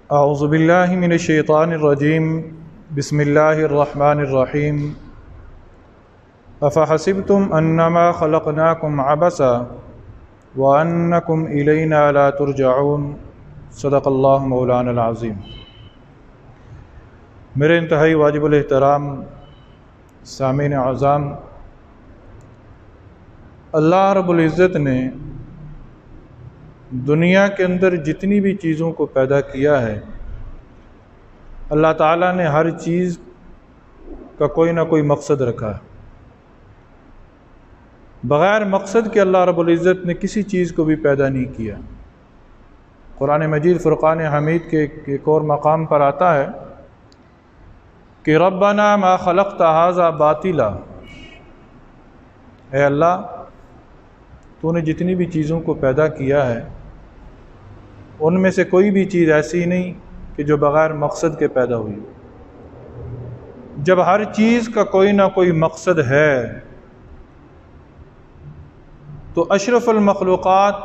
اعوذ باللہ من الشیطان الرجیم بسم اللہ الرحمن الرحیم افحسبتم انما خلقناکم عبثا وانکم الینا لا ترجعون صدق اللہ مولانا العظیم۔ میرے انتہائی واجب الاحترام سامعین اعظام، اللہ رب العزت نے دنیا کے اندر جتنی بھی چیزوں کو پیدا کیا ہے، اللہ تعالیٰ نے ہر چیز کا کوئی نہ کوئی مقصد رکھا ہے۔ بغیر مقصد کے اللہ رب العزت نے کسی چیز کو بھی پیدا نہیں کیا۔ قرآن مجید فرقان حمید کے ایک اور مقام پر آتا ہے کہ ربنا ما خلقت ھذا باطلا، اے اللہ تو نے جتنی بھی چیزوں کو پیدا کیا ہے ان میں سے کوئی بھی چیز ایسی نہیں کہ جو بغیر مقصد کے پیدا ہوئی۔ جب ہر چیز کا کوئی نہ کوئی مقصد ہے تو اشرف المخلوقات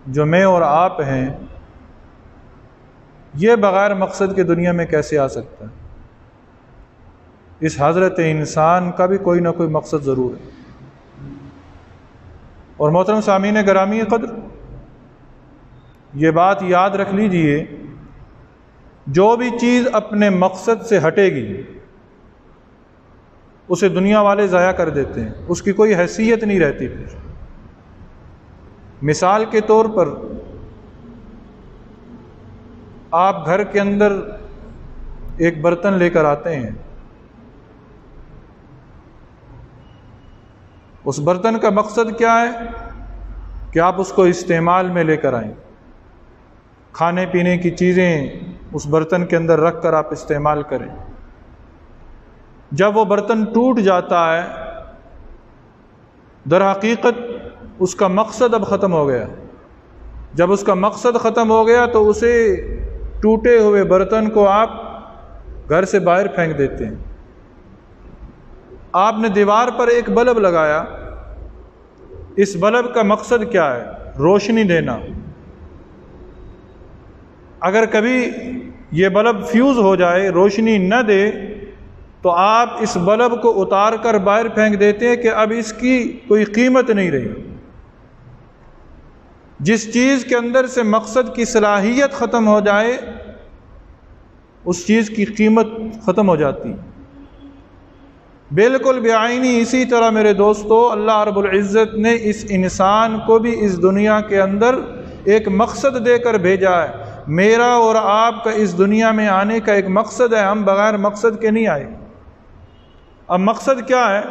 جو میں اور آپ ہیں، یہ بغیر مقصد کے دنیا میں کیسے آ سکتا ہے؟ اس حضرت انسان کا بھی کوئی نہ کوئی مقصد ضرور ہے۔ اور محترم سامعین گرامی قدر، یہ بات یاد رکھ لیجئے، جو بھی چیز اپنے مقصد سے ہٹے گی اسے دنیا والے ضائع کر دیتے ہیں، اس کی کوئی حیثیت نہیں رہتی پھر۔ مثال کے طور پر آپ گھر کے اندر ایک برتن لے کر آتے ہیں، اس برتن کا مقصد کیا ہے کہ آپ اس کو استعمال میں لے کر آئیں، کھانے پینے کی چیزیں اس برتن کے اندر رکھ کر آپ استعمال کریں۔ جب وہ برتن ٹوٹ جاتا ہے، در حقیقت اس کا مقصد اب ختم ہو گیا۔ جب اس کا مقصد ختم ہو گیا تو اسے ٹوٹے ہوئے برتن کو آپ گھر سے باہر پھینک دیتے ہیں۔ آپ نے دیوار پر ایک بلب لگایا، اس بلب کا مقصد کیا ہے؟ روشنی دینا۔ اگر کبھی یہ بلب فیوز ہو جائے، روشنی نہ دے، تو آپ اس بلب کو اتار کر باہر پھینک دیتے ہیں کہ اب اس کی کوئی قیمت نہیں رہی۔ جس چیز کے اندر سے مقصد کی صلاحیت ختم ہو جائے اس چیز کی قیمت ختم ہو جاتی۔ بالکل بعینی اسی طرح میرے دوستو، اللہ رب العزت نے اس انسان کو بھی اس دنیا کے اندر ایک مقصد دے کر بھیجا ہے۔ میرا اور آپ کا اس دنیا میں آنے کا ایک مقصد ہے، ہم بغیر مقصد کے نہیں آئے۔ اب مقصد کیا ہے؟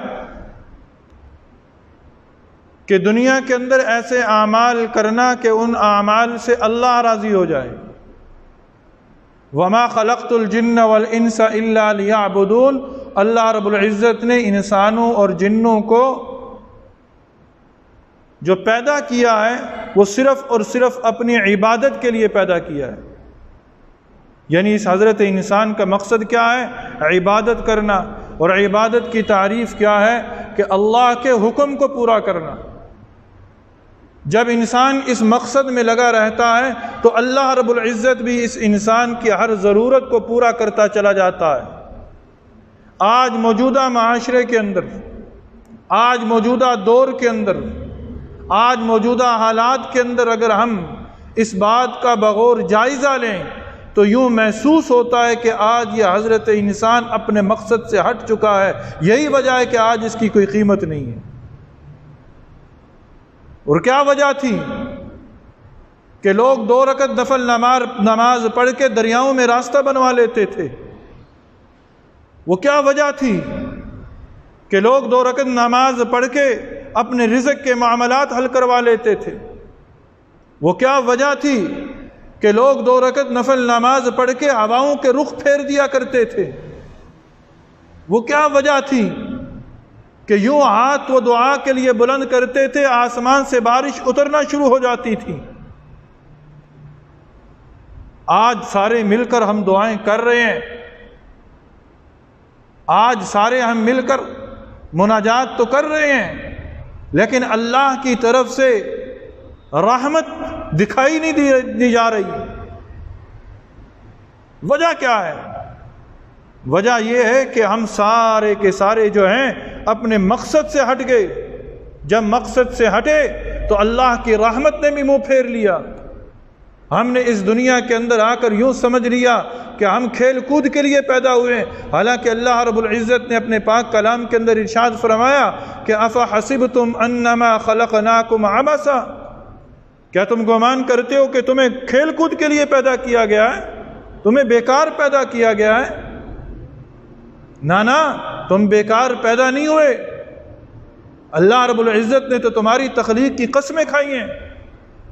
کہ دنیا کے اندر ایسے اعمال کرنا کہ ان اعمال سے اللہ راضی ہو جائے۔ وَمَا خَلَقْتُ الْجِنَّ وَالْإِنسَ إِلَّا لِيَعْبُدُونَ، اللہ رب العزت نے انسانوں اور جنوں کو جو پیدا کیا ہے وہ صرف اور صرف اپنی عبادت کے لیے پیدا کیا ہے۔ یعنی اس حضرت انسان کا مقصد کیا ہے؟ عبادت کرنا۔ اور عبادت کی تعریف کیا ہے؟ کہ اللہ کے حکم کو پورا کرنا۔ جب انسان اس مقصد میں لگا رہتا ہے تو اللہ رب العزت بھی اس انسان کی ہر ضرورت کو پورا کرتا چلا جاتا ہے۔ آج موجودہ معاشرے کے اندر، آج موجودہ دور کے اندر، آج موجودہ حالات کے اندر اگر ہم اس بات کا بغور جائزہ لیں تو یوں محسوس ہوتا ہے کہ آج یہ حضرت انسان اپنے مقصد سے ہٹ چکا ہے۔ یہی وجہ ہے کہ آج اس کی کوئی قیمت نہیں ہے۔ اور کیا وجہ تھی کہ لوگ 2 رکعت نفل نماز پڑھ کے دریاؤں میں راستہ بنوا لیتے تھے؟ وہ کیا وجہ تھی کہ لوگ 2 رکعت نماز پڑھ کے اپنے رزق کے معاملات حل کروا لیتے تھے؟ وہ کیا وجہ تھی کہ لوگ 2 رکعت نفل نماز پڑھ کے ہواؤں کے رخ پھیر دیا کرتے تھے؟ وہ کیا وجہ تھی کہ یوں ہاتھ وہ دعا کے لیے بلند کرتے تھے، آسمان سے بارش اترنا شروع ہو جاتی تھی؟ آج سارے مل کر ہم دعائیں کر رہے ہیں، آج سارے ہم مل کر مناجات تو کر رہے ہیں، لیکن اللہ کی طرف سے رحمت دکھائی نہیں دی جا رہی۔ وجہ کیا ہے؟ وجہ یہ ہے کہ ہم سارے کے سارے جو ہیں اپنے مقصد سے ہٹ گئے۔ جب مقصد سے ہٹے تو اللہ کی رحمت نے بھی منہ پھیر لیا۔ ہم نے اس دنیا کے اندر آ کر یوں سمجھ لیا کہ ہم کھیل کود کے لیے پیدا ہوئے ہیں، حالانکہ اللہ رب العزت نے اپنے پاک کلام کے اندر ارشاد فرمایا کہ افحسبتم انما خلقناکم عبثا، کیا تم گمان کرتے ہو کہ تمہیں کھیل کود کے لیے پیدا کیا گیا ہے، تمہیں بیکار پیدا کیا گیا ہے؟ نا، تم بیکار پیدا نہیں ہوئے۔ اللہ رب العزت نے تو تمہاری تخلیق کی قسمیں کھائی ہیں،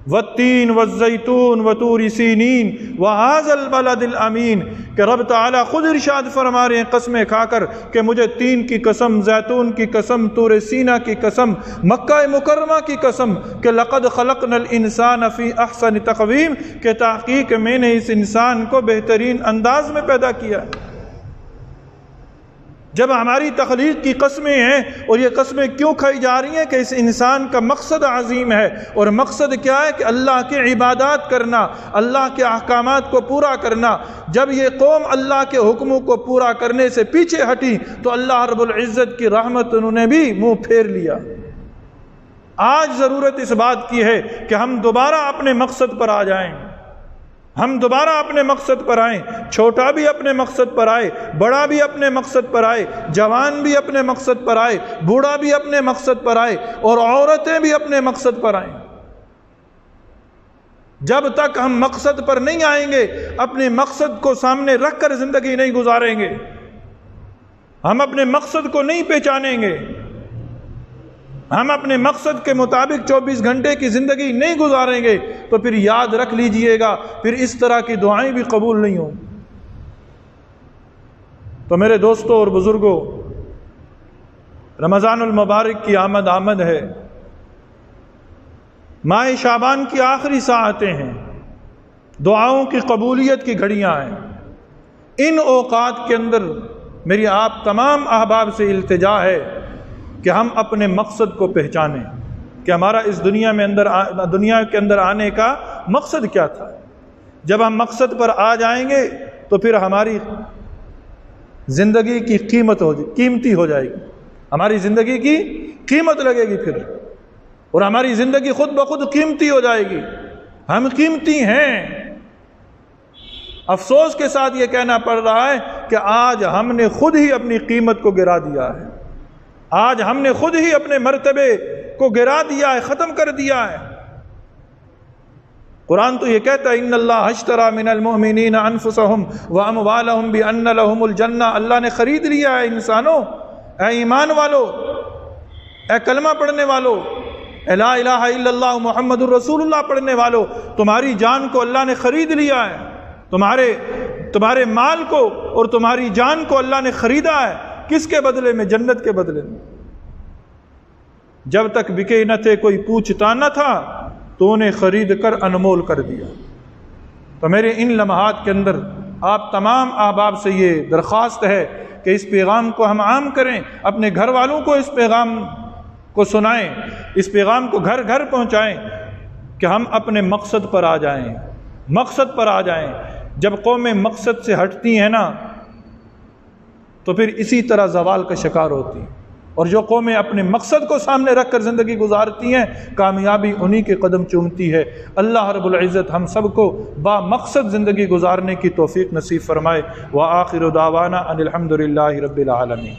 والتین والزیتون وطور سینین وہذا البلد الامین، کہ رب تعالیٰ خود ارشاد فرما رہے ہیں قسمیں کھا کر کہ مجھے تین کی قسم، زیتون کی قسم، طور سینا کی قسم، مکہ مکرمہ کی قسم کہ لقد خلقنا الانسان فی احسن تقویم، کہ تحقیق میں نے اس انسان کو بہترین انداز میں پیدا کیا ہے۔ جب ہماری تخلیق کی قسمیں ہیں، اور یہ قسمیں کیوں کھائی جا رہی ہیں کہ اس انسان کا مقصد عظیم ہے، اور مقصد کیا ہے کہ اللہ کی عبادات کرنا، اللہ کے احکامات کو پورا کرنا۔ جب یہ قوم اللہ کے حکموں کو پورا کرنے سے پیچھے ہٹی تو اللہ رب العزت کی رحمت انہوں نے بھی منہ پھیر لیا۔ آج ضرورت اس بات کی ہے کہ ہم دوبارہ اپنے مقصد پر آ جائیں، ہم دوبارہ اپنے مقصد پر آئیں، چھوٹا بھی اپنے مقصد پر آئے، بڑا بھی اپنے مقصد پر آئے، جوان بھی اپنے مقصد پر آئے، بوڑھا بھی اپنے مقصد پر آئے، اور عورتیں بھی اپنے مقصد پر آئیں۔ جب تک ہم مقصد پر نہیں آئیں گے، اپنے مقصد کو سامنے رکھ کر زندگی نہیں گزاریں گے، ہم اپنے مقصد کو نہیں پہچانیں گے، ہم اپنے مقصد کے مطابق 24 گھنٹے کی زندگی نہیں گزاریں گے، تو پھر یاد رکھ لیجئے گا پھر اس طرح کی دعائیں بھی قبول نہیں ہوں۔ تو میرے دوستوں اور بزرگوں، رمضان المبارک کی آمد ہے، ماہ شعبان کی آخری ساعتیں ہیں، دعاؤں کی قبولیت کی گھڑیاں ہیں۔ ان اوقات کے اندر میری آپ تمام احباب سے التجا ہے کہ ہم اپنے مقصد کو پہچانیں کہ ہمارا اس دنیا کے اندر آنے کا مقصد کیا تھا۔ جب ہم مقصد پر آ جائیں گے تو پھر ہماری زندگی کی قیمتی ہو جائے گی، ہماری زندگی کی قیمت لگے گی پھر، اور ہماری زندگی خود بخود قیمتی ہو جائے گی۔ ہم قیمتی ہیں۔ افسوس کے ساتھ یہ کہنا پڑ رہا ہے کہ آج ہم نے خود ہی اپنی قیمت کو گرا دیا ہے، آج ہم نے خود ہی اپنے مرتبے کو گرا دیا ہے، ختم کر دیا ہے۔ قرآن تو یہ کہتا ہے ان اللہ اشترى من المؤمنین انفسهم واموالهم بان لهم الجنہ، اللہ نے خرید لیا ہے انسانوں، اے ایمان والو، اے کلمہ پڑھنے والو، اے لا الہ الا اللہ محمد الرسول اللہ پڑھنے والو، تمہاری جان کو اللہ نے خرید لیا ہے، تمہارے مال کو اور تمہاری جان کو اللہ نے خریدا ہے۔ کس کے بدلے میں؟ جنت کے بدلے میں۔ جب تک بکے نہ تھے کوئی پوچھتا نہ تھا تو انہیں خرید کر انمول کر دیا۔ تو میرے ان لمحات کے اندر آپ تمام احباب سے یہ درخواست ہے کہ اس پیغام کو ہم عام کریں، اپنے گھر والوں کو اس پیغام کو سنائیں، اس پیغام کو گھر گھر پہنچائیں کہ ہم اپنے مقصد پر آ جائیں، مقصد پر آ جائیں۔ جب قومیں مقصد سے ہٹتی ہیں نا تو پھر اسی طرح زوال کا شکار ہوتی ہیں، اور جو قومیں اپنے مقصد کو سامنے رکھ کر زندگی گزارتی ہیں کامیابی انہی کے قدم چومتی ہے۔ اللہ رب العزت ہم سب کو با مقصد زندگی گزارنے کی توفیق نصیب فرمائے۔ وآخر دعوانا ان الحمد للہ رب العالمین۔